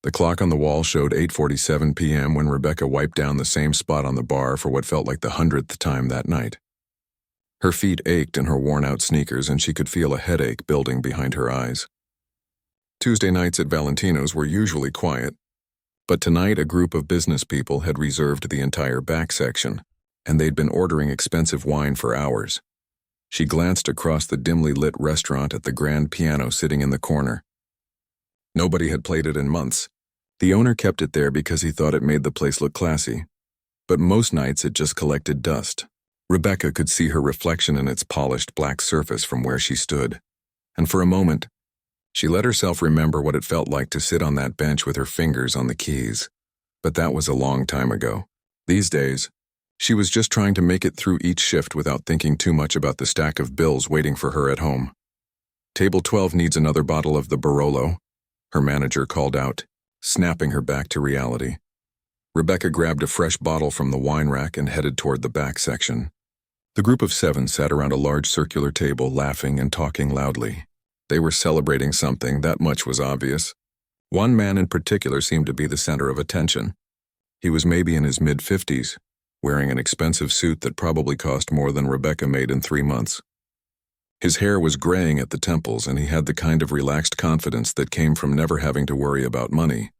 The clock on the wall showed 8:47 p.m. when Rebecca wiped down the same spot on the bar for what felt like the 100th time that night. Her feet ached in her worn-out sneakers, and she could feel a headache building behind her eyes. Tuesday nights at Valentino's were usually quiet, but tonight a group of business people had reserved the entire back section, and they'd been ordering expensive wine for hours. She glanced across the dimly lit restaurant at the grand piano sitting in the corner. Nobody had played it in months. The owner kept it there because he thought it made the place look classy. But most nights it just collected dust. Rebecca could see her reflection in its polished black surface from where she stood. And for a moment, she let herself remember what it felt like to sit on that bench with her fingers on the keys. But that was a long time ago. These days, she was just trying to make it through each shift without thinking too much about the stack of bills waiting for her at home. Table 12 needs another bottle of the Barolo, her manager called out, snapping her back to reality. Rebecca grabbed a fresh bottle from the wine rack and headed toward the back section. The group of 7 sat around a large circular table, laughing and talking loudly. They were celebrating something, that much was obvious. One man in particular seemed to be the center of attention. He was maybe in his mid-50s, wearing an expensive suit that probably cost more than Rebecca made in 3 months. His hair was graying at the temples, and he had the kind of relaxed confidence that came from never having to worry about money.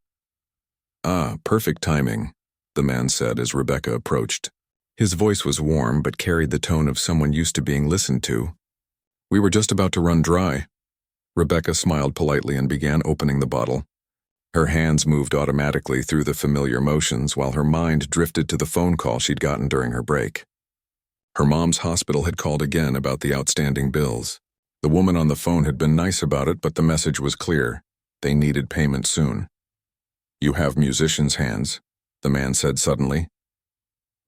"Ah, perfect timing," the man said as Rebecca approached. His voice was warm but carried the tone of someone used to being listened to. "We were just about to run dry." Rebecca smiled politely and began opening the bottle. Her hands moved automatically through the familiar motions while her mind drifted to the phone call she'd gotten during her break. Her mom's hospital had called again about the outstanding bills. The woman on the phone had been nice about it, but the message was clear. They needed payment soon. "You have musicians' hands," the man said suddenly.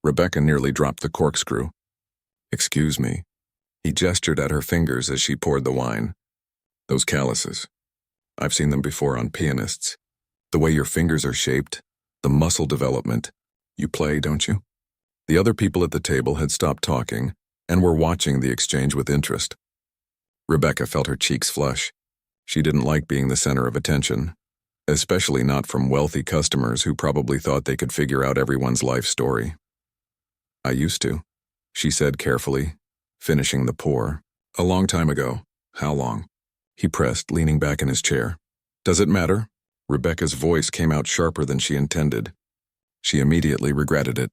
Rebecca nearly dropped the corkscrew. "Excuse me." He gestured at her fingers as she poured the wine. "Those calluses. I've seen them before on pianists. The way your fingers are shaped, the muscle development. You play, don't you?" The other people at the table had stopped talking and were watching the exchange with interest. Rebecca felt her cheeks flush. She didn't like being the center of attention, especially not from wealthy customers who probably thought they could figure out everyone's life story. "I used to," she said carefully, finishing the pour. "A long time ago." "How long?" he pressed, leaning back in his chair. "Does it matter?" Rebecca's voice came out sharper than she intended. She immediately regretted it.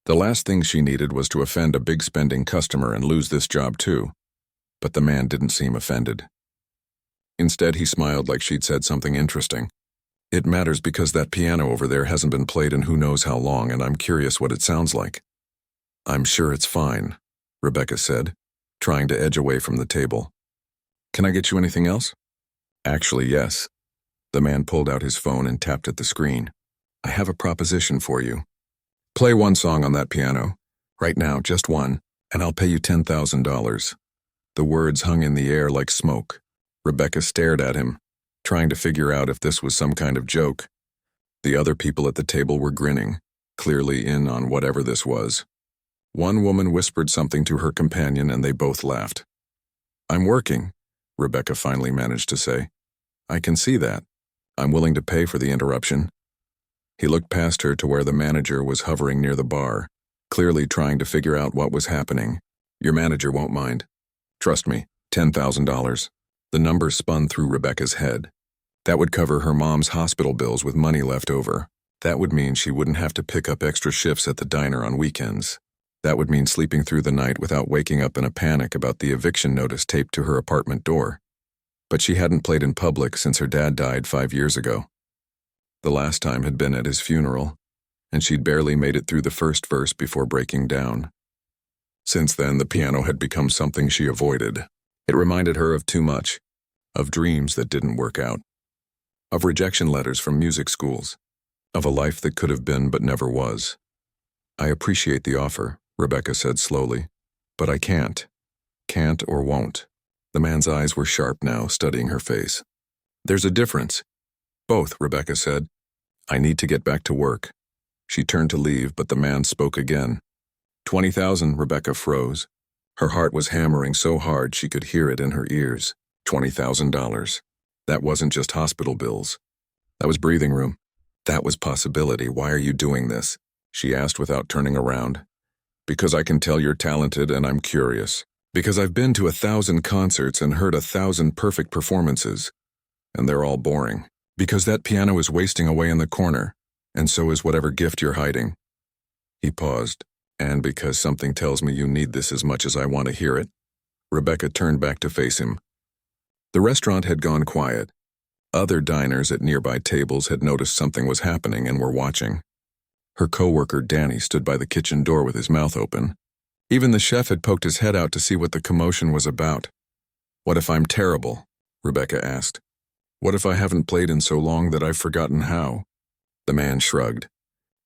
The last thing she needed was to offend a big-spending customer and lose this job too. But the man didn't seem offended. Instead, he smiled like she'd said something interesting. "It matters because that piano over there hasn't been played in who knows how long, and I'm curious what it sounds like." "I'm sure it's fine," Rebecca said, trying to edge away from the table. "Can I get you anything else?" "Actually, yes." The man pulled out his phone and tapped at the screen. "I have a proposition for you. Play one song on that piano. Right now, just one, and I'll pay you $10,000. The words hung in the air like smoke. Rebecca stared at him, trying to figure out if this was some kind of joke. The other people at the table were grinning, clearly in on whatever this was. One woman whispered something to her companion and they both laughed. "I'm working," Rebecca finally managed to say. "I can see that. I'm willing to pay for the interruption." He looked past her to where the manager was hovering near the bar, clearly trying to figure out what was happening. "Your manager won't mind. Trust me, $10,000. The number spun through Rebecca's head. That would cover her mom's hospital bills with money left over. That would mean she wouldn't have to pick up extra shifts at the diner on weekends. That would mean sleeping through the night without waking up in a panic about the eviction notice taped to her apartment door. But she hadn't played in public since her dad died 5 years ago. The last time had been at his funeral, and she'd barely made it through the first verse before breaking down. Since then, the piano had become something she avoided. It reminded her of too much, of dreams that didn't work out, of rejection letters from music schools, of a life that could have been but never was. "I appreciate the offer," Rebecca said slowly, "but I can't. Can't or won't." The man's eyes were sharp now, studying her face. "There's a difference." "Both," Rebecca said. "I need to get back to work." She turned to leave, but the man spoke again. 20,000, Rebecca froze. Her heart was hammering so hard she could hear it in her ears. $20,000. That wasn't just hospital bills. That was breathing room. That was possibility. Why are you doing this? She asked without turning around. Because I can tell you're talented and I'm curious. Because I've been to 1,000 concerts and heard 1,000 perfect performances, and they're all boring. Because that piano is wasting away in the corner, and so is whatever gift you're hiding. He paused, and because something tells me you need this as much as I want to hear it. Rebecca turned back to face him. The restaurant had gone quiet. Other diners at nearby tables had noticed something was happening and were watching. Her coworker Danny stood by the kitchen door with his mouth open. Even the chef had poked his head out to see what the commotion was about. What if I'm terrible? Rebecca asked. What if I haven't played in so long that I've forgotten how? The man shrugged.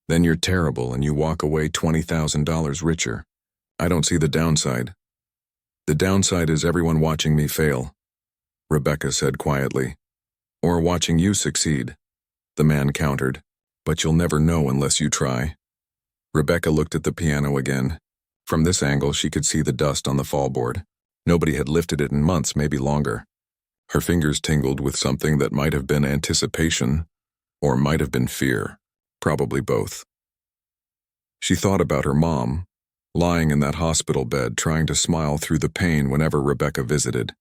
Then you're terrible and you walk away $20,000 richer. I don't see the downside. The downside is everyone watching me fail, Rebecca said quietly. Or watching you succeed, the man countered. But you'll never know unless you try. Rebecca looked at the piano again. From this angle, she could see the dust on the fallboard. Nobody had lifted it in months, maybe longer. Her fingers tingled with something that might have been anticipation, or might have been fear, probably both. She thought about her mom, lying in that hospital bed trying to smile through the pain whenever Rebecca visited.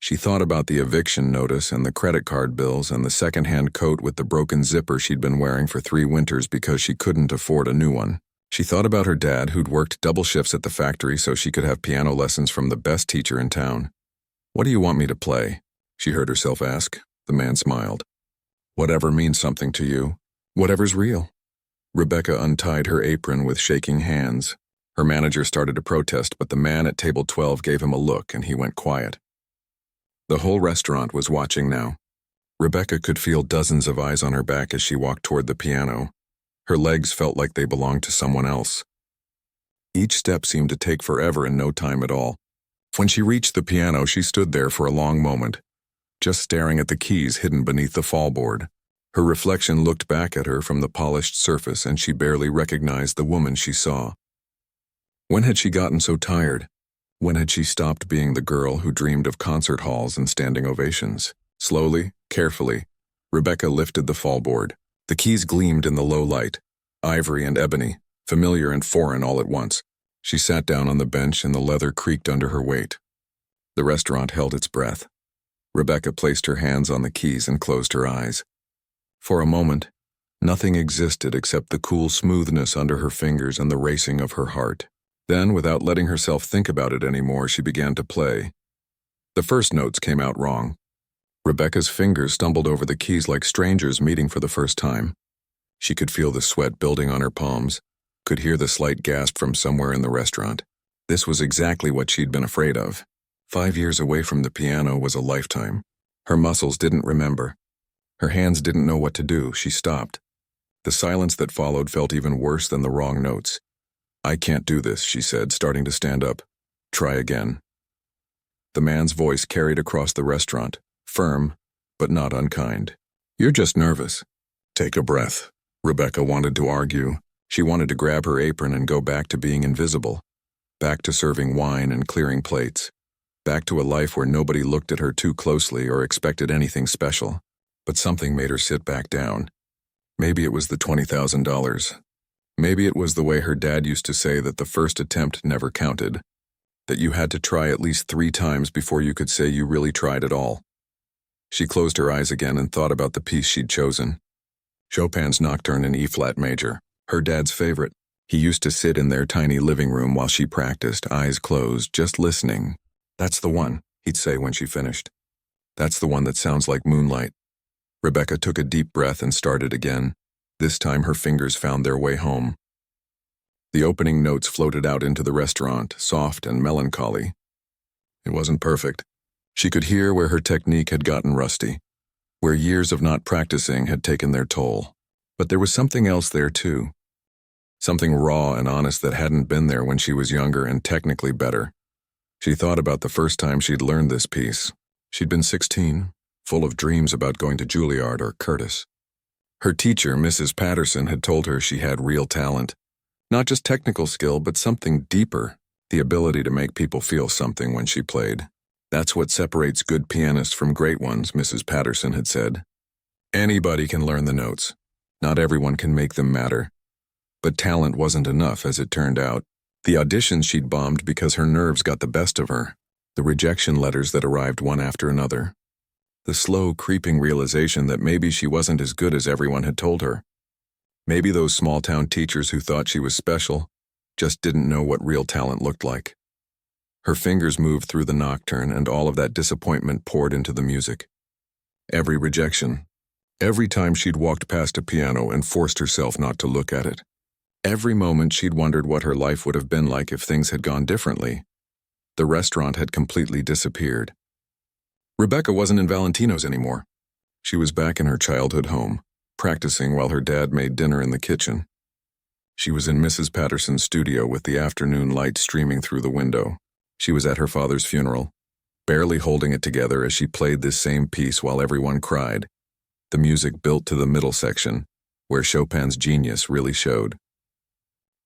She thought about the eviction notice and the credit card bills and the second-hand coat with the broken zipper she'd been wearing for 3 winters because she couldn't afford a new one. She thought about her dad who'd worked double shifts at the factory so she could have piano lessons from the best teacher in town. What do you want me to play? She heard herself ask. The man smiled. Whatever means something to you. Whatever's real. Rebecca untied her apron with shaking hands. Her manager started to protest, but the man at table 12 gave him a look and he went quiet. The whole restaurant was watching now. Rebecca could feel dozens of eyes on her back as she walked toward the piano. Her legs felt like they belonged to someone else. Each step seemed to take forever and no time at all. When she reached the piano, she stood there for a long moment, just staring at the keys hidden beneath the fallboard. Her reflection looked back at her from the polished surface and she barely recognized the woman she saw. When had she gotten so tired? When had she stopped being the girl who dreamed of concert halls and standing ovations? Slowly, carefully, Rebecca lifted the fallboard. The keys gleamed in the low light, ivory and ebony, familiar and foreign all at once. She sat down on the bench and the leather creaked under her weight. The restaurant held its breath. Rebecca placed her hands on the keys and closed her eyes. For a moment, nothing existed except the cool smoothness under her fingers and the racing of her heart. Then, without letting herself think about it anymore, she began to play. The first notes came out wrong. Rebecca's fingers stumbled over the keys like strangers meeting for the first time. She could feel the sweat building on her palms, could hear the slight gasp from somewhere in the restaurant. This was exactly what she'd been afraid of. 5 years away from the piano was a lifetime. Her muscles didn't remember. Her hands didn't know what to do. She stopped. The silence that followed felt even worse than the wrong notes. I can't do this, she said, starting to stand up. Try again. The man's voice carried across the restaurant, firm, but not unkind. You're just nervous. Take a breath. Rebecca wanted to argue. She wanted to grab her apron and go back to being invisible. Back to serving wine and clearing plates. Back to a life where nobody looked at her too closely or expected anything special. But something made her sit back down. Maybe it was the $20,000. Maybe it was the way her dad used to say that the first attempt never counted. That you had to try at least 3 times before you could say you really tried at all. She closed her eyes again and thought about the piece she'd chosen. Chopin's Nocturne in E-flat major, her dad's favorite. He used to sit in their tiny living room while she practiced, eyes closed, just listening. That's the one, he'd say when she finished. That's the one that sounds like moonlight. Rebecca took a deep breath and started again. This time her fingers found their way home. The opening notes floated out into the restaurant, soft and melancholy. It wasn't perfect. She could hear where her technique had gotten rusty, where years of not practicing had taken their toll. But there was something else there too. Something raw and honest that hadn't been there when she was younger and technically better. She thought about the first time she'd learned this piece. She'd been 16, full of dreams about going to Juilliard or Curtis. Her teacher, Mrs. Patterson, had told her she had real talent. Not just technical skill, but something deeper, the ability to make people feel something when she played. That's what separates good pianists from great ones, Mrs. Patterson had said. Anybody can learn the notes. Not everyone can make them matter. But talent wasn't enough, as it turned out. The auditions she'd bombed because her nerves got the best of her. The rejection letters that arrived one after another. The slow, creeping realization that maybe she wasn't as good as everyone had told her. Maybe those small-town teachers who thought she was special just didn't know what real talent looked like. Her fingers moved through the nocturne, and all of that disappointment poured into the music. Every rejection. Every time she'd walked past a piano and forced herself not to look at it. Every moment she'd wondered what her life would have been like if things had gone differently. The restaurant had completely disappeared. Rebecca wasn't in Valentino's anymore. She was back in her childhood home, practicing while her dad made dinner in the kitchen. She was in Mrs. Patterson's studio with the afternoon light streaming through the window. She was at her father's funeral, barely holding it together as she played this same piece while everyone cried. The music built to the middle section, where Chopin's genius really showed.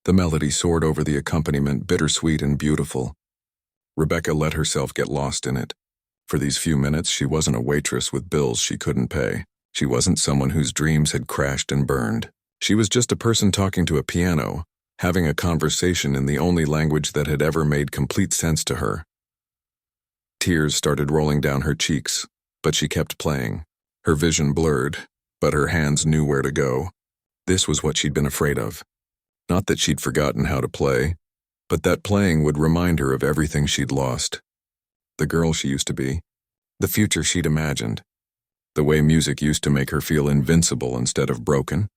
The melody soared over the accompaniment, bittersweet and beautiful. Rebecca let herself get lost in it. For these few minutes, she wasn't a waitress with bills she couldn't pay. She wasn't someone whose dreams had crashed and burned. She was just a person talking to a piano, having a conversation in the only language that had ever made complete sense to her. Tears started rolling down her cheeks, but she kept playing. Her vision blurred, but her hands knew where to go. This was what she'd been afraid of. Not that she'd forgotten how to play, but that playing would remind her of everything she'd lost. The girl she used to be, the future she'd imagined, the way music used to make her feel invincible instead of broken.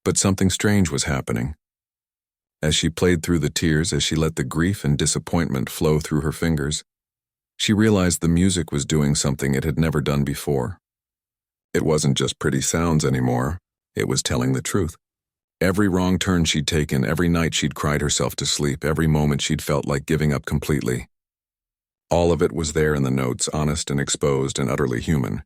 But something strange was happening. As she played through the tears, as she let the grief and disappointment flow through her fingers, she realized the music was doing something it had never done before. It wasn't just pretty sounds anymore, it was telling the truth. Every wrong turn she'd taken, every night she'd cried herself to sleep, every moment she'd felt like giving up completely. All of it was there in the notes, honest and exposed and utterly human.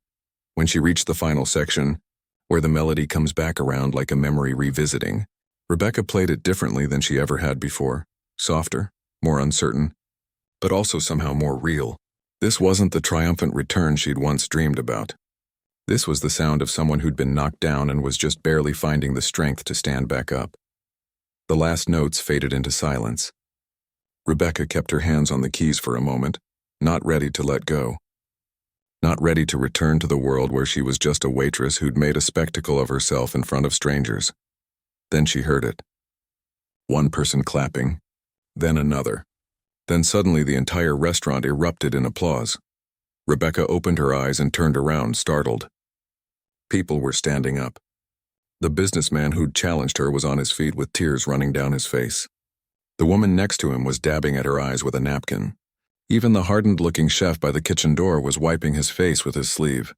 When she reached the final section, where the melody comes back around like a memory revisiting, Rebecca played it differently than she ever had before. Softer, more uncertain, but also somehow more real. This wasn't the triumphant return she'd once dreamed about. This was the sound of someone who'd been knocked down and was just barely finding the strength to stand back up. The last notes faded into silence. Rebecca kept her hands on the keys for a moment, not ready to let go. Not ready to return to the world where she was just a waitress who'd made a spectacle of herself in front of strangers. Then she heard it. One person clapping, then another. Then suddenly the entire restaurant erupted in applause. Rebecca opened her eyes and turned around, startled. People were standing up. The businessman who'd challenged her was on his feet with tears running down his face. The woman next to him was dabbing at her eyes with a napkin. Even the hardened-looking chef by the kitchen door was wiping his face with his sleeve.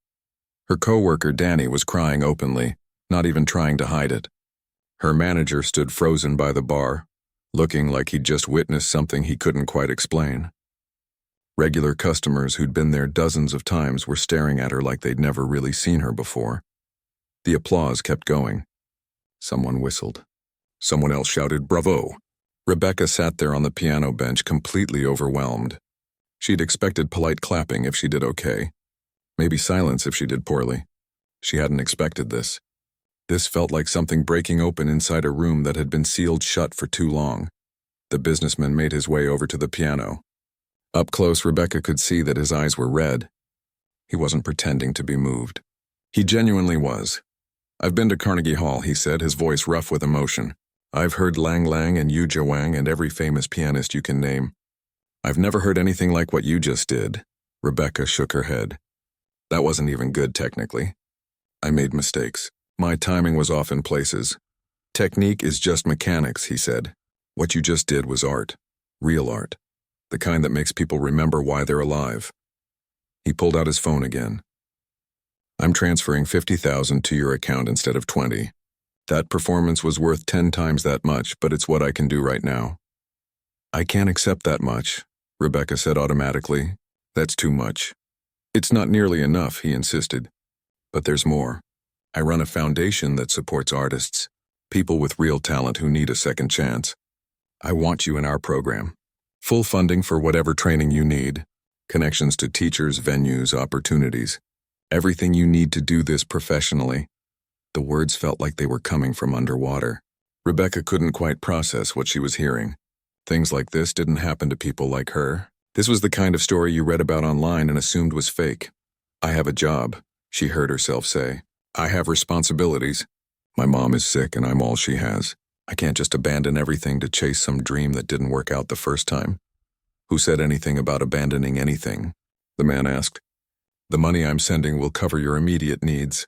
Her co-worker Danny was crying openly, not even trying to hide it. Her manager stood frozen by the bar, looking like he'd just witnessed something he couldn't quite explain. Regular customers who'd been there dozens of times were staring at her like they'd never really seen her before. The applause kept going. Someone whistled. Someone else shouted, "Bravo!" Rebecca sat there on the piano bench, completely overwhelmed. She'd expected polite clapping if she did okay. Maybe silence if she did poorly. She hadn't expected this. This felt like something breaking open inside a room that had been sealed shut for too long. The businessman made his way over to the piano. Up close, Rebecca could see that his eyes were red. He wasn't pretending to be moved. He genuinely was. "I've been to Carnegie Hall," he said, his voice rough with emotion. "I've heard Lang Lang and Yu Zhawang and every famous pianist you can name. I've never heard anything like what you just did." Rebecca shook her head. "That wasn't even good, technically. I made mistakes. My timing was off in places. Technique is just mechanics," he said. "What you just did was art. Real art. The kind that makes people remember why they're alive." He pulled out his phone again. "I'm transferring 50,000 to your account instead of 20. That performance was worth 10 times that much, but it's what I can do right now." "I can't accept that much," Rebecca said automatically. "That's too much." "It's not nearly enough," he insisted. "But there's more. I run a foundation that supports artists, people with real talent who need a second chance. I want you in our program. Full funding for whatever training you need, connections to teachers, venues, opportunities. Everything you need to do this professionally. The words felt like they were coming from underwater. Rebecca couldn't quite process what she was hearing. Things like this didn't happen to people like her. This was the kind of story you read about online and assumed was fake. I have a job, she heard herself say. I have responsibilities. My mom is sick and I'm all she has. I can't just abandon everything to chase some dream that didn't work out the first time. Who said anything about abandoning anything? The man asked. The money I'm sending will cover your immediate needs.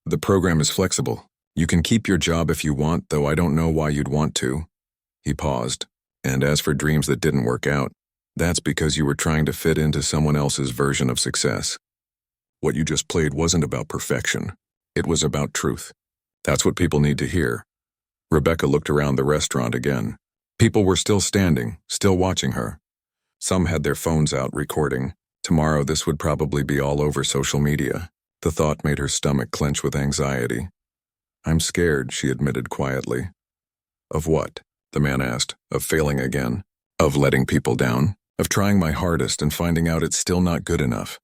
The program is flexible. You can keep your job if you want, though I don't know why you'd want to. He paused. And as for dreams that didn't work out, that's because you were trying to fit into someone else's version of success. What you just played wasn't about perfection. It was about truth. That's what people need to hear. Rebecca looked around the restaurant again. People were still standing, still watching her. Some had their phones out recording. Tomorrow this would probably be all over social media. The thought made her stomach clench with anxiety. I'm scared, she admitted quietly. Of what? The man asked. Of failing again. Of letting people down. Of trying my hardest and finding out it's still not good enough.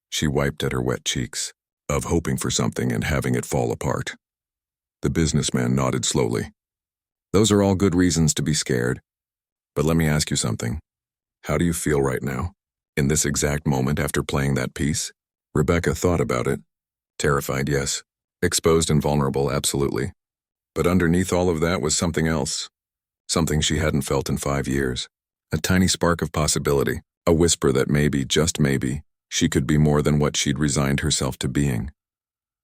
She wiped at her wet cheeks. Of hoping for something and having it fall apart. The businessman nodded slowly. Those are all good reasons to be scared. But let me ask you something. How do you feel right now? In this exact moment after playing that piece? Rebecca thought about it. Terrified, yes. Exposed and vulnerable, absolutely. But underneath all of that was something else. Something she hadn't felt in 5 years. A tiny spark of possibility. A whisper that maybe, just maybe, she could be more than what she'd resigned herself to being.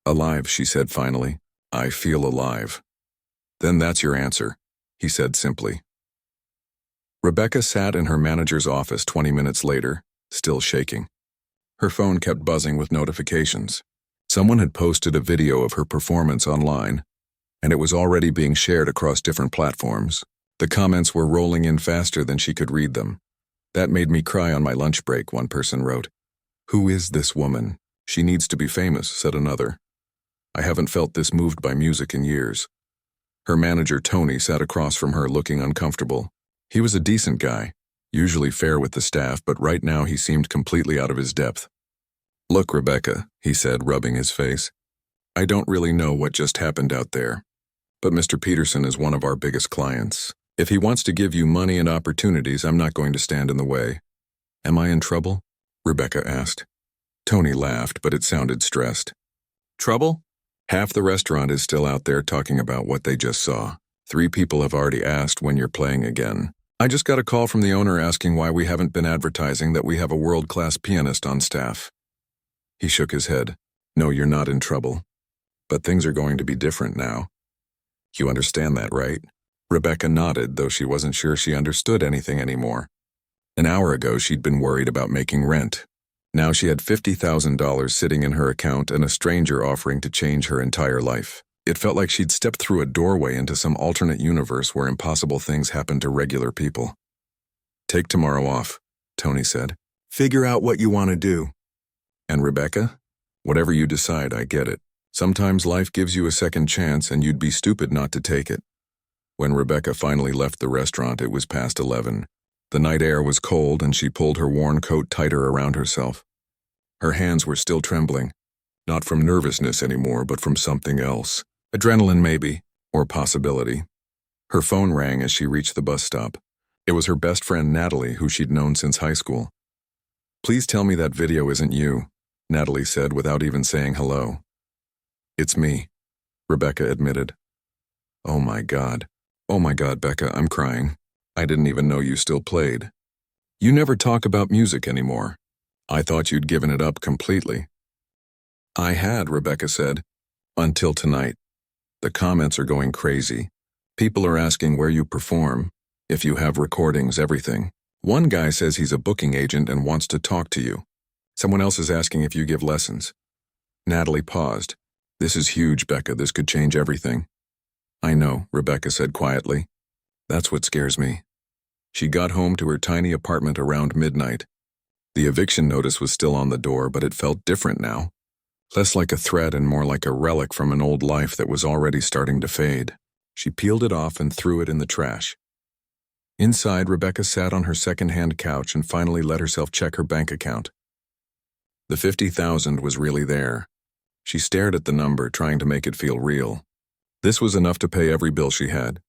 Alive, she said finally. I feel alive. Then that's your answer, he said simply. Rebecca sat in her manager's office 20 minutes later, still shaking. Her phone kept buzzing with notifications. Someone had posted a video of her performance online, and it was already being shared across different platforms. The comments were rolling in faster than she could read them. That made me cry on my lunch break, one person wrote. Who is this woman? She needs to be famous, said another. I haven't felt this moved by music in years. Her manager, Tony, sat across from her looking uncomfortable. He was a decent guy, usually fair with the staff, but right now he seemed completely out of his depth. Look, Rebecca, he said, rubbing his face. I don't really know what just happened out there, but Mr. Peterson is one of our biggest clients. If he wants to give you money and opportunities, I'm not going to stand in the way. Am I in trouble? Rebecca asked. Tony laughed, but it sounded stressed. Trouble? Half the restaurant is still out there talking about what they just saw. 3 people have already asked when you're playing again. I just got a call from the owner asking why we haven't been advertising that we have a world-class pianist on staff. He shook his head. No, you're not in trouble. But things are going to be different now. You understand that, right? Rebecca nodded, though she wasn't sure she understood anything anymore. An hour ago, she'd been worried about making rent. Now she had $50,000 sitting in her account and a stranger offering to change her entire life. It felt like she'd stepped through a doorway into some alternate universe where impossible things happen to regular people. Take tomorrow off, Tony said. Figure out what you want to do. And Rebecca? Whatever you decide, I get it. Sometimes life gives you a second chance and you'd be stupid not to take it. When Rebecca finally left the restaurant, it was past 11. The night air was cold and she pulled her worn coat tighter around herself. Her hands were still trembling, not from nervousness anymore, but from something else. Adrenaline maybe, or possibility. Her phone rang as she reached the bus stop. It was her best friend Natalie, who she'd known since high school. Please tell me that video isn't you, Natalie said without even saying hello. It's me, Rebecca admitted. Oh my God, Becca, I'm crying. I didn't even know you still played. You never talk about music anymore. I thought you'd given it up completely. I had, Rebecca said, until tonight. The comments are going crazy. People are asking where you perform, if you have recordings, everything. One guy says he's a booking agent and wants to talk to you. Someone else is asking if you give lessons. Natalie paused. This is huge, Becca. This could change everything. I know, Rebecca said quietly. That's what scares me. She got home to her tiny apartment around midnight. The eviction notice was still on the door, but it felt different now. Less like a threat and more like a relic from an old life that was already starting to fade. She peeled it off and threw it in the trash. Inside, Rebecca sat on her second-hand couch and finally let herself check her bank account. The 50,000 was really there. She stared at the number, trying to make it feel real. This was enough to pay every bill she had.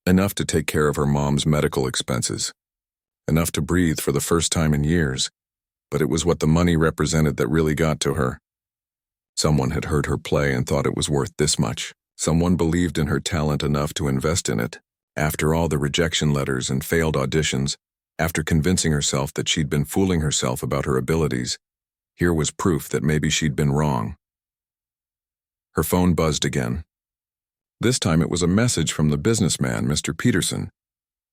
Enough to take care of her mom's medical expenses. Enough to breathe for the first time in years. But it was what the money represented that really got to her. Someone had heard her play and thought it was worth this much. Someone believed in her talent enough to invest in it. After all the rejection letters and failed auditions, after convincing herself that she'd been fooling herself about her abilities, here was proof that maybe she'd been wrong. Her phone buzzed again. This time it was a message from the businessman, Mr. Peterson.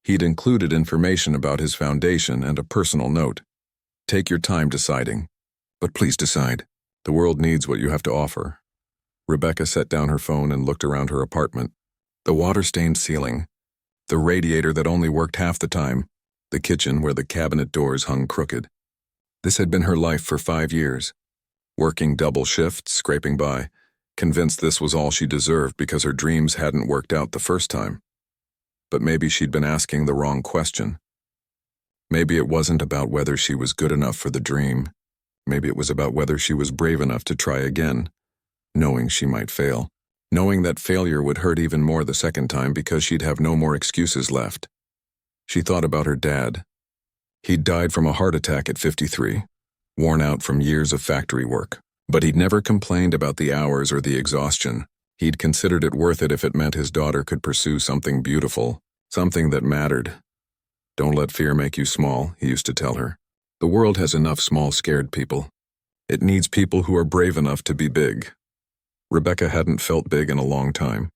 He'd included information about his foundation and a personal note. Take your time deciding. But please decide. The world needs what you have to offer. Rebecca set down her phone and looked around her apartment. The water-stained ceiling. The radiator that only worked half the time. The kitchen where the cabinet doors hung crooked. This had been her life for 5 years. Working double shifts, scraping by, convinced this was all she deserved because her dreams hadn't worked out the first time. But maybe she'd been asking the wrong question. Maybe it wasn't about whether she was good enough for the dream. Maybe it was about whether she was brave enough to try again, knowing she might fail, knowing that failure would hurt even more the second time because she'd have no more excuses left. She thought about her dad. He'd died from a heart attack at 53, worn out from years of factory work. But he'd never complained about the hours or the exhaustion. He'd considered it worth it if it meant his daughter could pursue something beautiful, something that mattered. Don't let fear make you small, he used to tell her. The world has enough small, scared people. It needs people who are brave enough to be big. Rebecca hadn't felt big in a long time.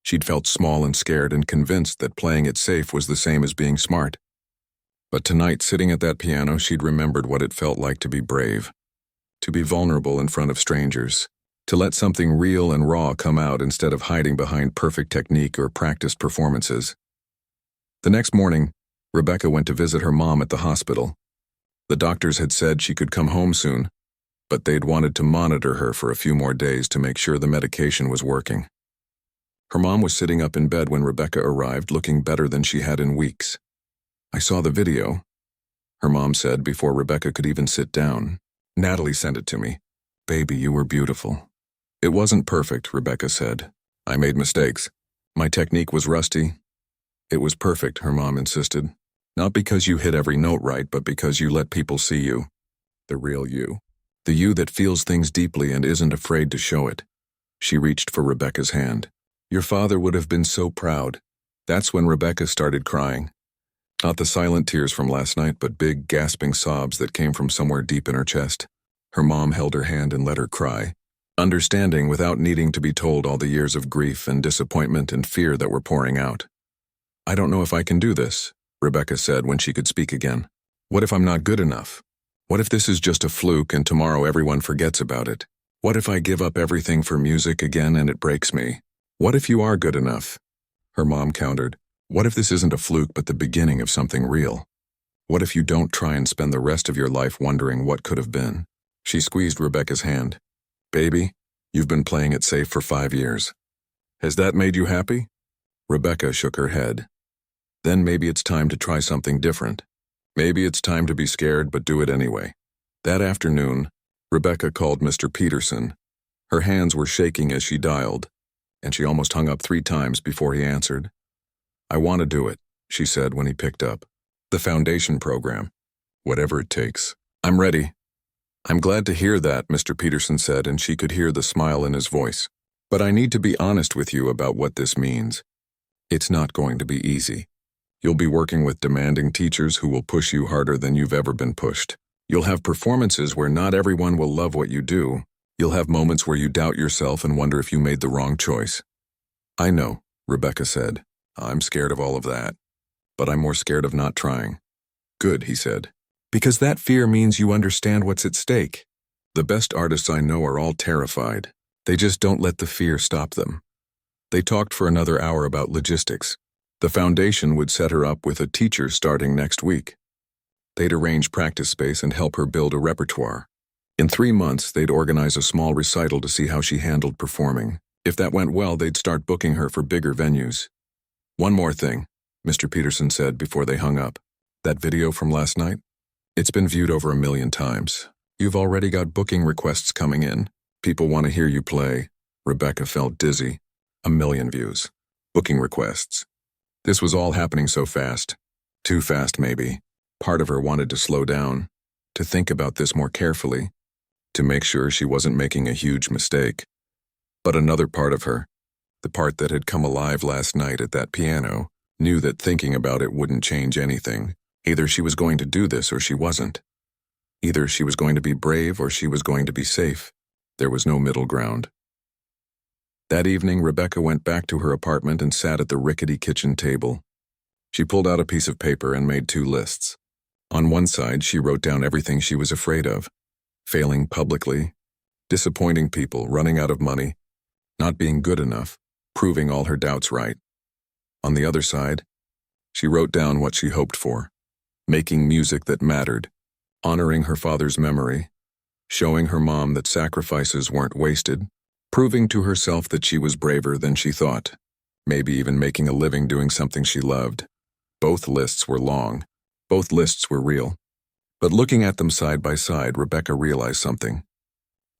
She'd felt small and scared and convinced that playing it safe was the same as being smart. But tonight, sitting at that piano, she'd remembered what it felt like to be brave. To be vulnerable in front of strangers, to let something real and raw come out instead of hiding behind perfect technique or practiced performances. The next morning, Rebecca went to visit her mom at the hospital. The doctors had said she could come home soon, but they'd wanted to monitor her for a few more days to make sure the medication was working. Her mom was sitting up in bed when Rebecca arrived, looking better than she had in weeks. "I saw the video," her mom said before Rebecca could even sit down. "Natalie sent it to me. Baby, you were beautiful." "It wasn't perfect," Rebecca said. "I made mistakes. My technique was rusty." "It was perfect," her mom insisted. "Not because you hit every note right, but because you let people see you. The real you. The you that feels things deeply and isn't afraid to show it." She reached for Rebecca's hand. "Your father would have been so proud." That's when Rebecca started crying. Not the silent tears from last night, but big, gasping sobs that came from somewhere deep in her chest. Her mom held her hand and let her cry, understanding without needing to be told all the years of grief and disappointment and fear that were pouring out. "I don't know if I can do this," Rebecca said when she could speak again. "What if I'm not good enough? What if this is just a fluke and tomorrow everyone forgets about it? What if I give up everything for music again and it breaks me? What if you are good enough?" Her mom countered. "What if this isn't a fluke but the beginning of something real? What if you don't try and spend the rest of your life wondering what could have been?" She squeezed Rebecca's hand. "Baby, you've been playing it safe for 5 years. Has that made you happy?" Rebecca shook her head. "Then maybe it's time to try something different. Maybe it's time to be scared but do it anyway." That afternoon, Rebecca called Mr. Peterson. Her hands were shaking as she dialed, and she almost hung up 3 times before he answered. "I want to do it," she said when he picked up. "The foundation program. Whatever it takes. I'm ready." "I'm glad to hear that," Mr. Peterson said, and she could hear the smile in his voice. "But I need to be honest with you about what this means. It's not going to be easy. You'll be working with demanding teachers who will push you harder than you've ever been pushed. You'll have performances where not everyone will love what you do. You'll have moments where you doubt yourself and wonder if you made the wrong choice." "I know," Rebecca said. "I'm scared of all of that. But I'm more scared of not trying." "Good," he said. "Because that fear means you understand what's at stake. The best artists I know are all terrified. They just don't let the fear stop them." They talked for another hour about logistics. The foundation would set her up with a teacher starting next week. They'd arrange practice space and help her build a repertoire. In 3 months, they'd organize a small recital to see how she handled performing. If that went well, they'd start booking her for bigger venues. "One more thing," Mr. Peterson said before they hung up. "That video from last night? It's been viewed over 1 million times. You've already got booking requests coming in. People want to hear you play. Rebecca felt dizzy. 1,000,000 views. Booking requests. This was all happening so fast. Too fast, maybe. Part of her wanted to slow down, to think about this more carefully, to make sure she wasn't making a huge mistake. But another part of her, the part that had come alive last night at that piano, knew that thinking about it wouldn't change anything. Either she was going to do this or she wasn't. Either she was going to be brave or she was going to be safe. There was no middle ground. That evening, Rebecca went back to her apartment and sat at the rickety kitchen table. She pulled out a piece of paper and made 2 lists. On one side, she wrote down everything she was afraid of: failing publicly, disappointing people, running out of money, not being good enough, proving all her doubts right. On the other side, she wrote down what she hoped for: making music that mattered, honoring her father's memory, showing her mom that sacrifices weren't wasted, proving to herself that she was braver than she thought, maybe even making a living doing something she loved. Both lists were long. Both lists were real. But looking at them side by side, Rebecca realized something.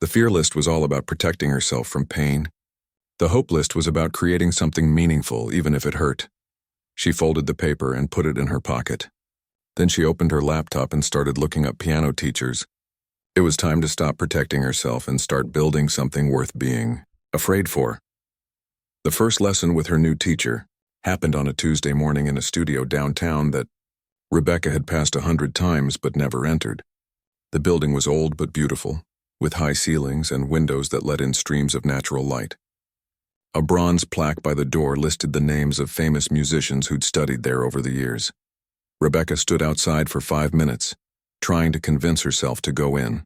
The fear list was all about protecting herself from pain. The hope list was about creating something meaningful, even if it hurt. She folded the paper and put it in her pocket. Then she opened her laptop and started looking up piano teachers. It was time to stop protecting herself and start building something worth being afraid for. The first lesson with her new teacher happened on a Tuesday morning in a studio downtown that Rebecca had passed 100 times but never entered. The building was old but beautiful, with high ceilings and windows that let in streams of natural light. A bronze plaque by the door listed the names of famous musicians who'd studied there over the years. Rebecca stood outside for 5 minutes, trying to convince herself to go in.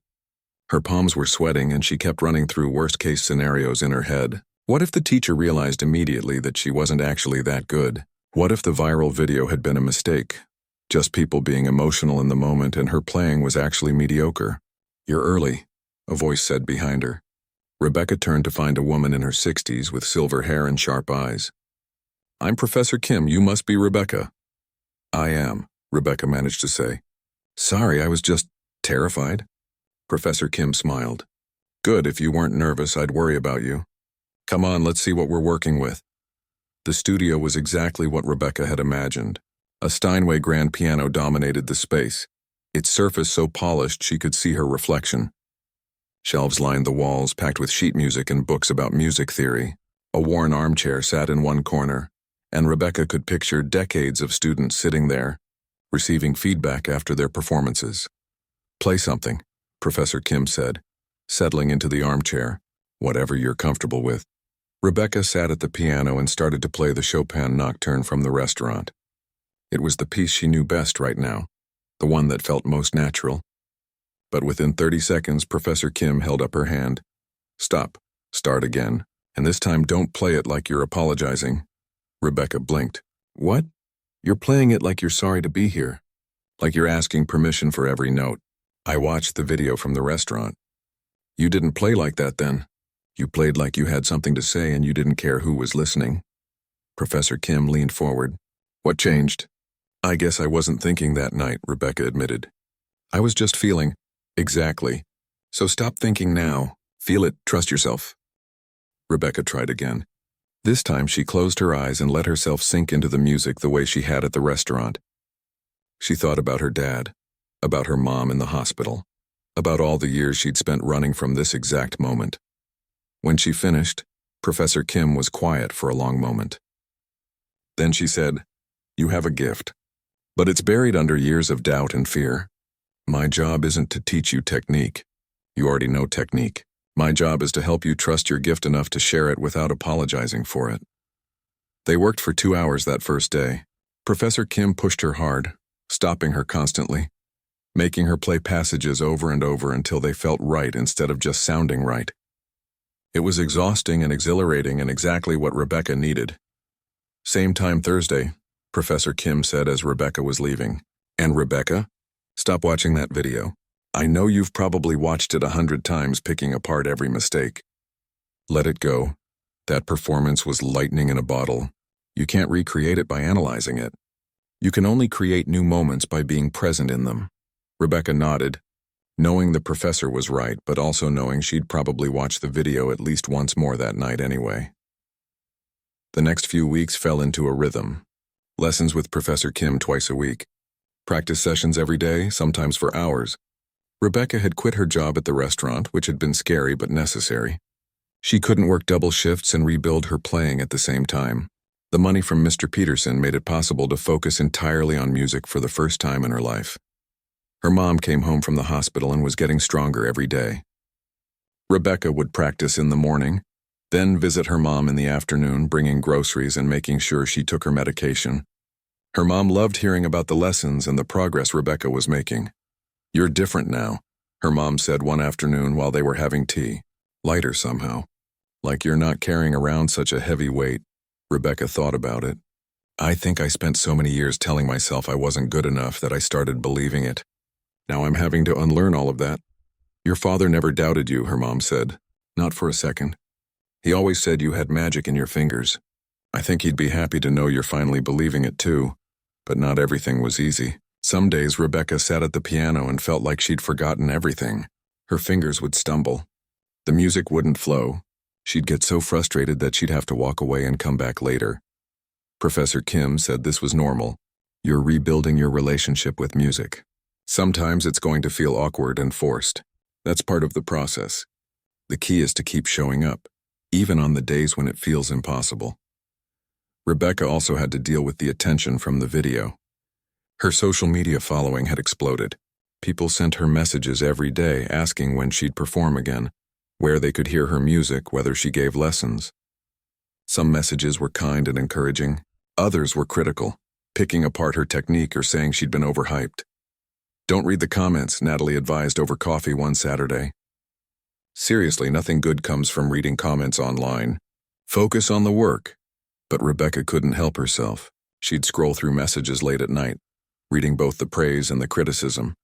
Her palms were sweating and she kept running through worst-case scenarios in her head. What if the teacher realized immediately that she wasn't actually that good? What if the viral video had been a mistake? Just people being emotional in the moment and her playing was actually mediocre. "You're early," a voice said behind her. Rebecca turned to find a woman in her 60s with silver hair and sharp eyes. "I'm Professor Kim, you must be Rebecca." "I am," Rebecca managed to say. "Sorry, I was just terrified." Professor Kim smiled. "Good, if you weren't nervous, I'd worry about you. Come on, let's see what we're working with." The studio was exactly what Rebecca had imagined. A Steinway grand piano dominated the space, its surface so polished she could see her reflection. Shelves lined the walls, packed with sheet music and books about music theory. A worn armchair sat in one corner, and Rebecca could picture decades of students sitting there, receiving feedback after their performances. "Play something," Professor Kim said, settling into the armchair. "Whatever you're comfortable with." Rebecca sat at the piano and started to play the Chopin Nocturne from the restaurant. It was the piece she knew best right now, the one that felt most natural. But within 30 seconds, Professor Kim held up her hand. "Stop. Start again. And this time don't play it like you're apologizing." Rebecca blinked. "What?" "You're playing it like you're sorry to be here. Like you're asking permission for every note." "I watched the video from the restaurant." "You didn't play like that then. You played like you had something to say and you didn't care who was listening." Professor Kim leaned forward. "What changed?" "I guess I wasn't thinking that night," Rebecca admitted. "I was just feeling." "Exactly. So stop thinking now. Feel it. Trust yourself." Rebecca tried again. This time she closed her eyes and let herself sink into the music the way she had at the restaurant. She thought about her dad, about her mom in the hospital, about all the years she'd spent running from this exact moment. When she finished, Professor Kim was quiet for a long moment. Then she said, "You have a gift, but it's buried under years of doubt and fear. My job isn't to teach you technique. You already know technique. My job is to help you trust your gift enough to share it without apologizing for it." They worked for 2 hours that first day. Professor Kim pushed her hard, stopping her constantly, making her play passages over and over until they felt right instead of just sounding right. It was exhausting and exhilarating and exactly what Rebecca needed. "Same time Thursday," Professor Kim said as Rebecca was leaving. "And Rebecca, stop watching that video. I know you've probably watched it 100 times picking apart every mistake. Let it go. That performance was lightning in a bottle. You can't recreate it by analyzing it. You can only create new moments by being present in them." Rebecca nodded. knowing the professor was right, but also knowing she'd probably watch the video at least once more that night anyway. The next few weeks fell into a rhythm. Lessons with Professor Kim twice a week. Practice sessions every day, sometimes for hours. Rebecca had quit her job at the restaurant, which had been scary but necessary. She couldn't work double shifts and rebuild her playing at the same time. The money from Mr. Peterson made it possible to focus entirely on music for the first time in her life. Her mom came home from the hospital and was getting stronger every day. Rebecca would practice in the morning, then visit her mom in the afternoon, bringing groceries and making sure she took her medication. Her mom loved hearing about the lessons and the progress Rebecca was making. "You're different now," her mom said one afternoon while they were having tea. "Lighter somehow. Like you're not carrying around such a heavy weight." Rebecca thought about it. "I think I spent so many years telling myself I wasn't good enough that I started believing it. Now I'm having to unlearn all of that." "Your father never doubted you," her mom said. "Not for a second. He always said you had magic in your fingers. I think he'd be happy to know you're finally believing it too. But not everything was easy. Some days Rebecca sat at the piano and felt like she'd forgotten everything. Her fingers would stumble. The music wouldn't flow. She'd get so frustrated that she'd have to walk away and come back later. Professor Kim said this was normal. You're rebuilding your relationship with music. Sometimes it's going to feel awkward and forced. That's part of the process. The key is to keep showing up, even on the days when it feels impossible. Rebecca also had to deal with the attention from the video. Her social media following had exploded. People sent her messages every day asking when she'd perform again, where they could hear her music, whether she gave lessons. Some messages were kind and encouraging. Others were critical, picking apart her technique or saying she'd been overhyped. "Don't read the comments," Natalie advised over coffee one Saturday. "Seriously, nothing good comes from reading comments online. Focus on the work." But Rebecca couldn't help herself. She'd scroll through messages late at night, reading both the praise and the criticism,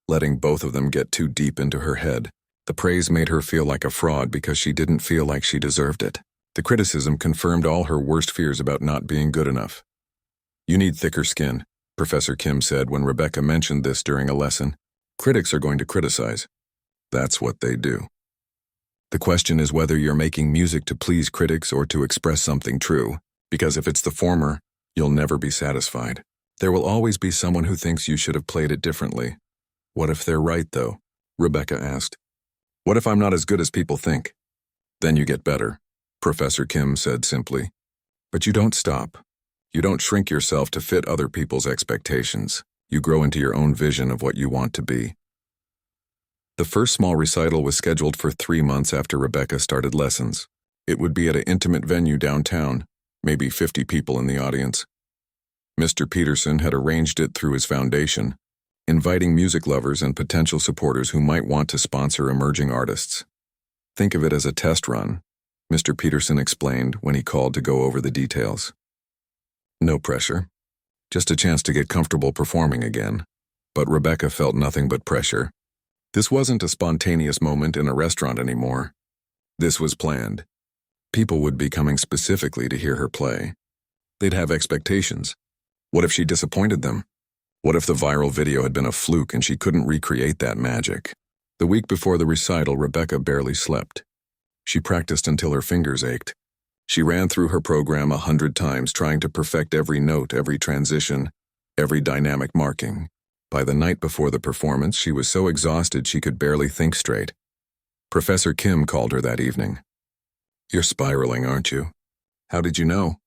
letting both of them get too deep into her head. The praise made her feel like a fraud because she didn't feel like she deserved it. The criticism confirmed all her worst fears about not being good enough. "You need thicker skin," Professor Kim said when Rebecca mentioned this during a lesson. "Critics are going to criticize. That's what they do. The question is whether you're making music to please critics or to express something true, because if it's the former, you'll never be satisfied. There will always be someone who thinks you should have played it differently." "What if they're right, though?" Rebecca asked. "What if I'm not as good as people think?" "Then you get better," Professor Kim said simply. "But you don't stop. You don't shrink yourself to fit other people's expectations. You grow into your own vision of what you want to be." The first small recital was scheduled for 3 months after Rebecca started lessons. It would be at an intimate venue downtown, maybe 50 people in the audience. Mr. Peterson had arranged it through his foundation, inviting music lovers and potential supporters who might want to sponsor emerging artists. "Think of it as a test run," Mr. Peterson explained when he called to go over the details. No pressure. Just a chance to get comfortable performing again. But Rebecca felt nothing but pressure. This wasn't a spontaneous moment in a restaurant anymore. This was planned. People would be coming specifically to hear her play. They'd have expectations. What if she disappointed them? What if the viral video had been a fluke and she couldn't recreate that magic? The week before the recital, Rebecca barely slept. She practiced until her fingers ached. She ran through her program 100 times, trying to perfect every note, every transition, every dynamic marking. By the night before the performance, she was so exhausted she could barely think straight. Professor Kim called her that evening. "You're spiraling, aren't you?" "How did you know?"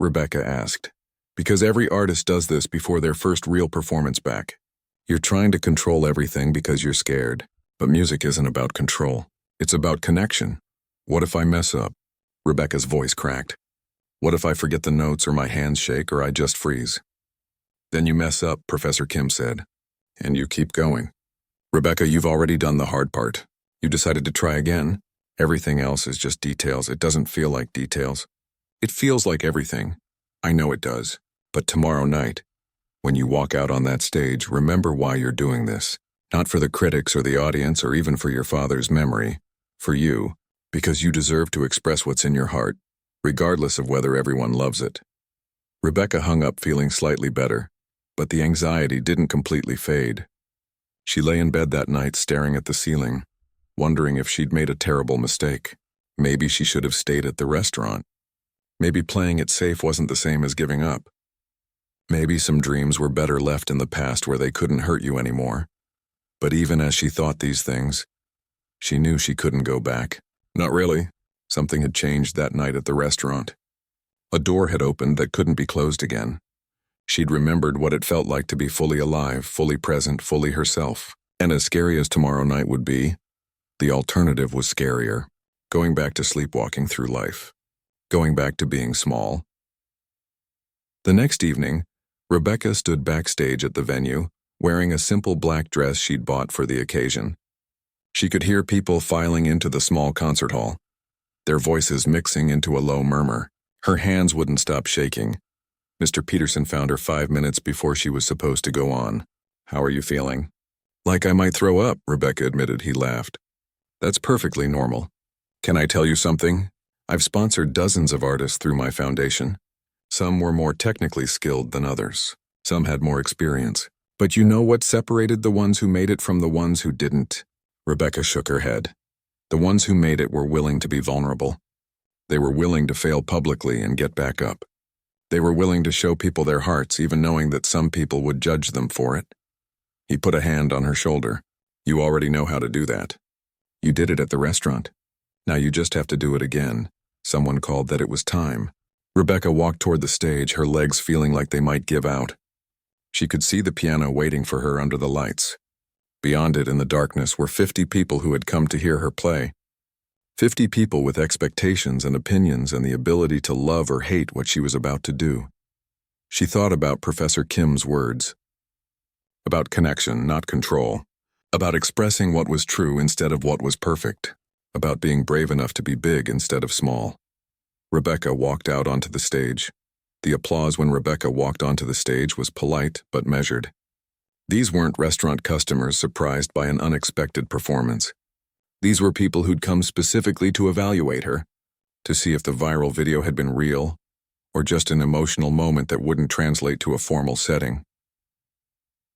Rebecca asked. "Because every artist does this before their first real performance back. You're trying to control everything because you're scared. But music isn't about control. It's about connection. What if I mess up?" Rebecca's voice cracked. "What if I forget the notes or my hands shake or I just freeze?" "Then you mess up," Professor Kim said. "And you keep going. Rebecca, you've already done the hard part. You decided to try again. Everything else is just details. It doesn't feel like details. It feels like everything. I know it does. But tomorrow night, when you walk out on that stage, remember why you're doing this. Not for the critics or the audience or even for your father's memory. For you, because you deserve to express what's in your heart, regardless of whether everyone loves it." Rebecca hung up feeling slightly better, but the anxiety didn't completely fade. She lay in bed that night staring at the ceiling, wondering if she'd made a terrible mistake. Maybe she should have stayed at the restaurant. Maybe playing it safe wasn't the same as giving up. Maybe some dreams were better left in the past where they couldn't hurt you anymore. But even as she thought these things, she knew she couldn't go back. Not really. Something had changed that night at the restaurant. A door had opened that couldn't be closed again. She'd remembered what it felt like to be fully alive, fully present, fully herself. And as scary as tomorrow night would be, the alternative was scarier. Going back to sleepwalking through life. Going back to being small. The next evening, Rebecca stood backstage at the venue, wearing a simple black dress she'd bought for the occasion. She could hear people filing into the small concert hall, their voices mixing into a low murmur. Her hands wouldn't stop shaking. Mr. Peterson found her 5 minutes before she was supposed to go on. "How are you feeling?" "Like I might throw up," Rebecca admitted. He laughed. "That's perfectly normal. Can I tell you something? I've sponsored dozens of artists through my foundation. Some were more technically skilled than others. Some had more experience. But you know what separated the ones who made it from the ones who didn't?" Rebecca shook her head. The ones who made it were willing to be vulnerable. They were willing to fail publicly and get back up. They were willing to show people their hearts, even knowing that some people would judge them for it. He put a hand on her shoulder. "You already know how to do that. You did it at the restaurant. Now you just have to do it again." Someone called that it was time. Rebecca walked toward the stage, her legs feeling like they might give out. She could see the piano waiting for her under the lights. Beyond it in the darkness were 50 people who had come to hear her play. 50 people with expectations and opinions and the ability to love or hate what she was about to do. She thought about Professor Kim's words. About connection, not control. About expressing what was true instead of what was perfect. About being brave enough to be big instead of small. Rebecca walked out onto the stage. The applause when Rebecca walked onto the stage was polite but measured. These weren't restaurant customers surprised by an unexpected performance. These were people who'd come specifically to evaluate her, to see if the viral video had been real, or just an emotional moment that wouldn't translate to a formal setting.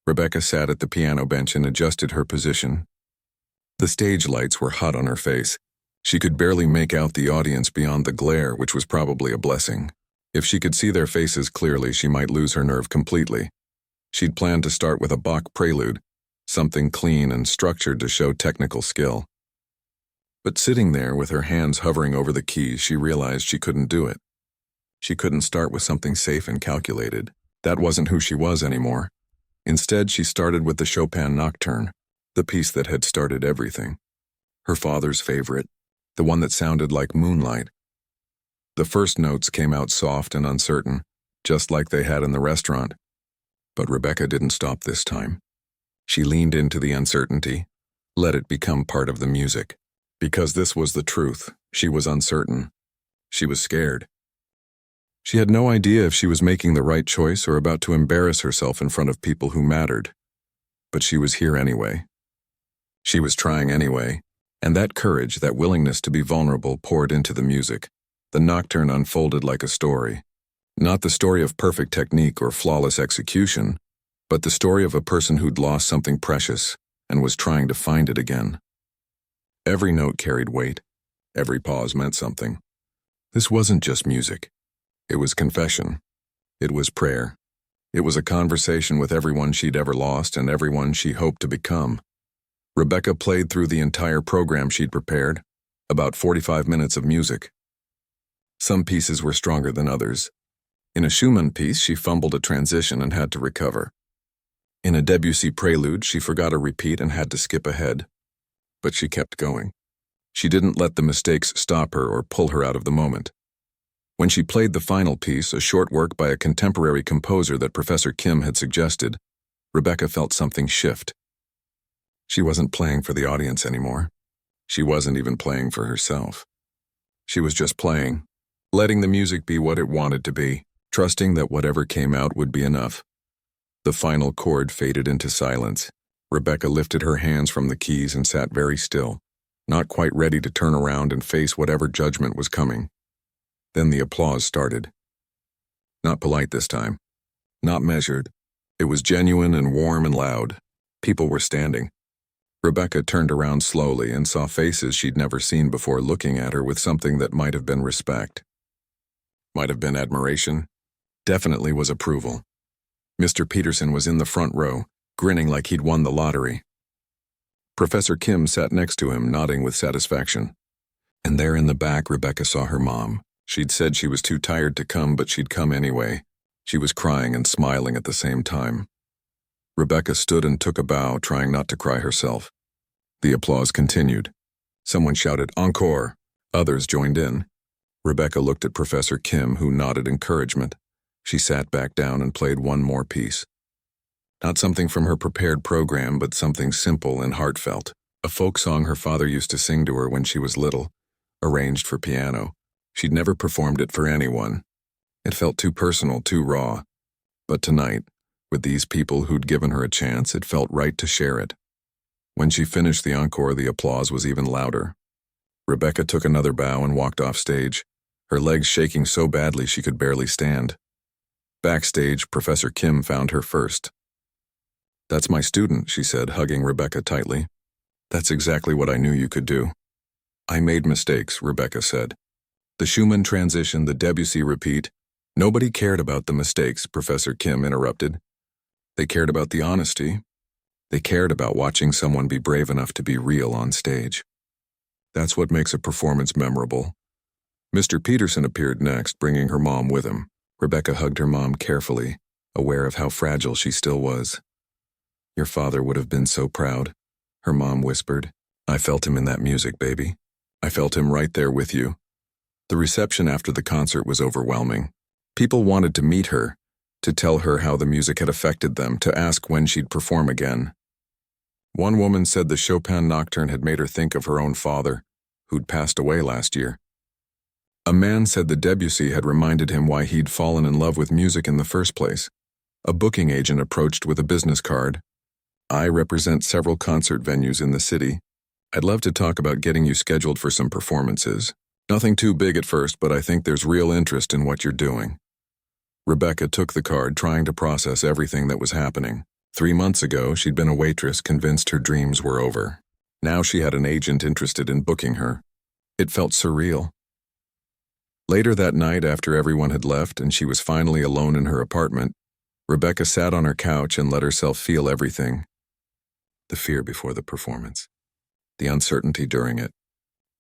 Rebecca sat at the piano bench and adjusted her position. The stage lights were hot on her face. She could barely make out the audience beyond the glare, which was probably a blessing. If she could see their faces clearly, she might lose her nerve completely. She'd planned to start with a Bach prelude, something clean and structured to show technical skill. But sitting there with her hands hovering over the keys, she realized she couldn't do it. She couldn't start with something safe and calculated. That wasn't who she was anymore. Instead, she started with the Chopin Nocturne, the piece that had started everything. Her father's favorite, the one that sounded like moonlight. The first notes came out soft and uncertain, just like they had in the restaurant. But Rebecca didn't stop this time. She leaned into the uncertainty, let it become part of the music. Because this was the truth, she was uncertain. She was scared. She had no idea if she was making the right choice or about to embarrass herself in front of people who mattered. But she was here anyway. She was trying anyway, and that courage, that willingness to be vulnerable poured into the music. The nocturne unfolded like a story. Not the story of perfect technique or flawless execution, but the story of a person who'd lost something precious and was trying to find it again. Every note carried weight. Every pause meant something. This wasn't just music. It was confession. It was prayer. It was a conversation with everyone she'd ever lost and everyone she hoped to become. Rebecca played through the entire program she'd prepared, about 45 minutes of music. Some pieces were stronger than others. In a Schumann piece, she fumbled a transition and had to recover. In a Debussy prelude, she forgot a repeat and had to skip ahead. But she kept going. She didn't let the mistakes stop her or pull her out of the moment. When she played the final piece, a short work by a contemporary composer that Professor Kim had suggested, Rebecca felt something shift. She wasn't playing for the audience anymore. She wasn't even playing for herself. She was just playing, letting the music be what it wanted to be, trusting that whatever came out would be enough. The final chord faded into silence. Rebecca lifted her hands from the keys and sat very still, not quite ready to turn around and face whatever judgment was coming. Then the applause started. Not polite this time. Not measured. It was genuine and warm and loud. People were standing. Rebecca turned around slowly and saw faces she'd never seen before looking at her with something that might have been respect. Might have been admiration. Definitely was approval. Mr. Peterson was in the front row, grinning like he'd won the lottery. Professor Kim sat next to him, nodding with satisfaction. And there in the back, Rebecca saw her mom. She'd said she was too tired to come, but she'd come anyway. She was crying and smiling at the same time. Rebecca stood and took a bow, trying not to cry herself. The applause continued. Someone shouted, "Encore!" Others joined in. Rebecca looked at Professor Kim, who nodded encouragement. She sat back down and played one more piece. Not something from her prepared program, but something simple and heartfelt. A folk song her father used to sing to her when she was little, arranged for piano. She'd never performed it for anyone. It felt too personal, too raw. But tonight, with these people who'd given her a chance, it felt right to share it. When she finished the encore, the applause was even louder. Rebecca took another bow and walked off stage, her legs shaking so badly she could barely stand. Backstage, Professor Kim found her first. "That's my student," she said, hugging Rebecca tightly. "That's exactly what I knew you could do." "I made mistakes," Rebecca said. "The Schumann transition, the Debussy repeat." "Nobody cared about the mistakes," Professor Kim interrupted. "They cared about the honesty. They cared about watching someone be brave enough to be real on stage. That's what makes a performance memorable." Mr. Peterson appeared next, bringing her mom with him. Rebecca hugged her mom carefully, aware of how fragile she still was. "Your father would have been so proud," her mom whispered. "I felt him in that music, baby. I felt him right there with you." The reception after the concert was overwhelming. People wanted to meet her, to tell her how the music had affected them, to ask when she'd perform again. One woman said the Chopin Nocturne had made her think of her own father, who'd passed away last year. A man said the Debussy had reminded him why he'd fallen in love with music in the first place. A booking agent approached with a business card. "I represent several concert venues in the city. I'd love to talk about getting you scheduled for some performances. Nothing too big at first, but I think there's real interest in what you're doing." Rebecca took the card, trying to process everything that was happening. 3 months ago, she'd been a waitress, convinced her dreams were over. Now she had an agent interested in booking her. It felt surreal. Later that night, after everyone had left and she was finally alone in her apartment, Rebecca sat on her couch and let herself feel everything. The fear before the performance. The uncertainty during it.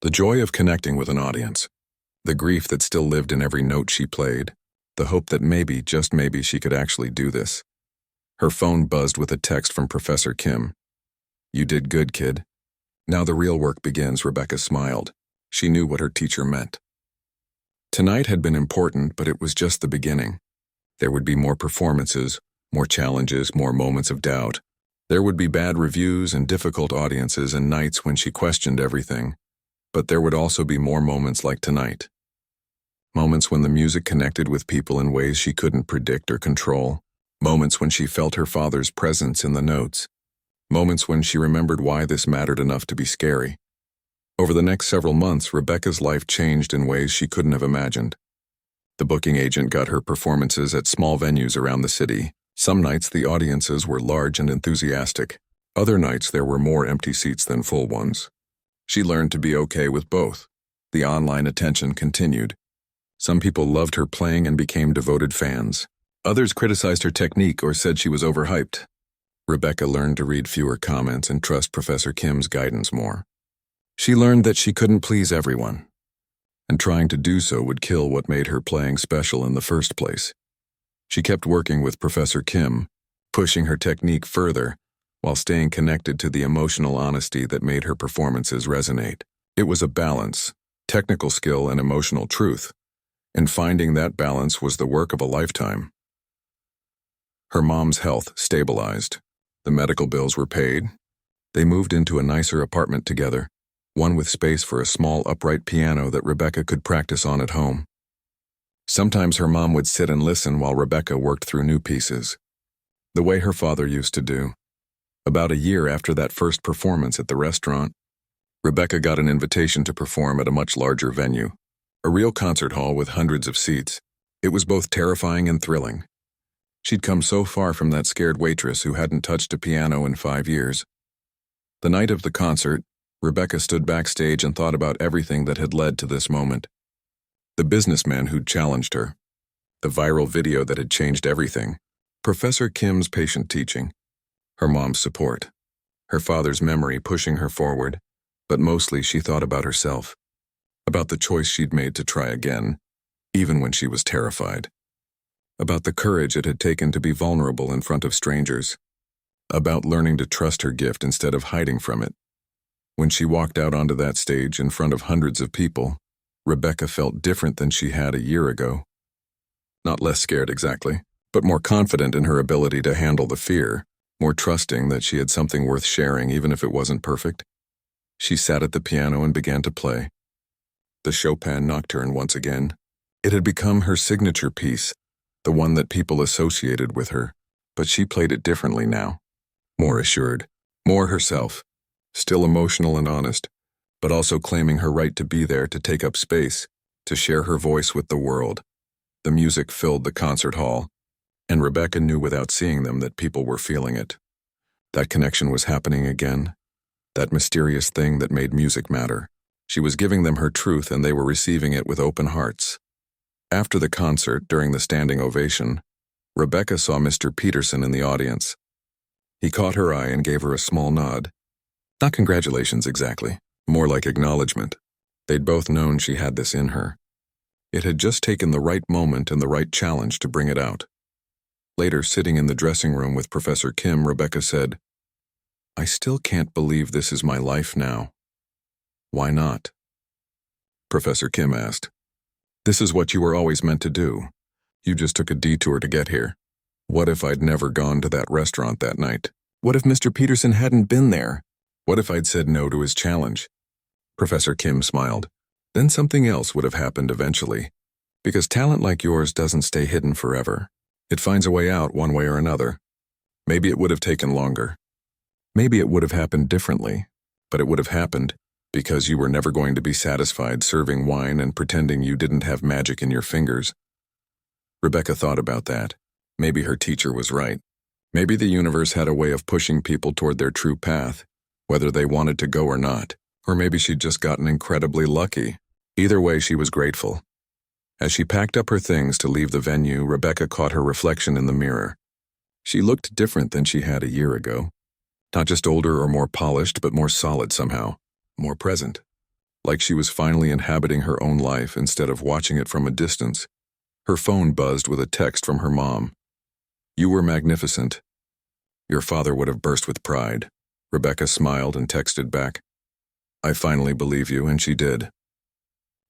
The joy of connecting with an audience. The grief that still lived in every note she played. The hope that maybe, just maybe, she could actually do this. Her phone buzzed with a text from Professor Kim. "You did good, kid." "Now the real work begins," Rebecca smiled. She knew what her teacher meant. Tonight had been important, but it was just the beginning. There would be more performances, more challenges, more moments of doubt. There would be bad reviews and difficult audiences and nights when she questioned everything. But there would also be more moments like tonight. Moments when the music connected with people in ways she couldn't predict or control. Moments when she felt her father's presence in the notes. Moments when she remembered why this mattered enough to be scary. Over the next several months, Rebecca's life changed in ways she couldn't have imagined. The booking agent got her performances at small venues around the city. Some nights the audiences were large and enthusiastic. Other nights there were more empty seats than full ones. She learned to be okay with both. The online attention continued. Some people loved her playing and became devoted fans. Others criticized her technique or said she was overhyped. Rebecca learned to read fewer comments and trust Professor Kim's guidance more. She learned that she couldn't please everyone, and trying to do so would kill what made her playing special in the first place. She kept working with Professor Kim, pushing her technique further, while staying connected to the emotional honesty that made her performances resonate. It was a balance, technical skill and emotional truth, and finding that balance was the work of a lifetime. Her mom's health stabilized. The medical bills were paid. They moved into a nicer apartment together, one with space for a small upright piano that Rebecca could practice on at home. Sometimes her mom would sit and listen while Rebecca worked through new pieces, the way her father used to do. About a year after that first performance at the restaurant, Rebecca got an invitation to perform at a much larger venue, a real concert hall with hundreds of seats. It was both terrifying and thrilling. She'd come so far from that scared waitress who hadn't touched a piano in 5 years. The night of the concert, Rebecca stood backstage and thought about everything that had led to this moment. The businessman who'd challenged her. The viral video that had changed everything. Professor Kim's patient teaching. Her mom's support. Her father's memory pushing her forward. But mostly she thought about herself. About the choice she'd made to try again, even when she was terrified. About the courage it had taken to be vulnerable in front of strangers. About learning to trust her gift instead of hiding from it. When she walked out onto that stage in front of hundreds of people, Rebecca felt different than she had a year ago. Not less scared exactly, but more confident in her ability to handle the fear, more trusting that she had something worth sharing even if it wasn't perfect. She sat at the piano and began to play. The Chopin Nocturne once again. It had become her signature piece, the one that people associated with her, but she played it differently now. More assured, more herself, still emotional and honest, but also claiming her right to be there, to take up space, to share her voice with the world. The music filled the concert hall, and Rebecca knew without seeing them that people were feeling it. That connection was happening again, that mysterious thing that made music matter. She was giving them her truth and they were receiving it with open hearts. After the concert, during the standing ovation, Rebecca saw Mr. Peterson in the audience. He caught her eye and gave her a small nod. Not congratulations exactly, more like acknowledgement. They'd both known she had this in her. It had just taken the right moment and the right challenge to bring it out. Later, sitting in the dressing room with Professor Kim, Rebecca said, "I still can't believe this is my life now." "Why not?" Professor Kim asked. "This is what you were always meant to do. You just took a detour to get here. What if I'd never gone to that restaurant that night? What if Mr. Peterson hadn't been there? What if I'd said no to his challenge?" Professor Kim smiled. "Then something else would have happened eventually. Because talent like yours doesn't stay hidden forever. It finds a way out one way or another. Maybe it would have taken longer. Maybe it would have happened differently. But it would have happened because you were never going to be satisfied serving wine and pretending you didn't have magic in your fingers." Rebecca thought about that. Maybe her teacher was right. Maybe the universe had a way of pushing people toward their true path, whether they wanted to go or not. Or maybe she'd just gotten incredibly lucky. Either way, she was grateful. As she packed up her things to leave the venue, Rebecca caught her reflection in the mirror. She looked different than she had a year ago. Not just older or more polished, but more solid somehow. More present. Like she was finally inhabiting her own life instead of watching it from a distance. Her phone buzzed with a text from her mom. "You were magnificent." Your father would have burst with pride. Rebecca smiled and texted back, "I finally believe you," and she did.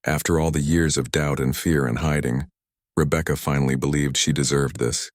After all the years of doubt and fear and hiding, Rebecca finally believed she deserved this.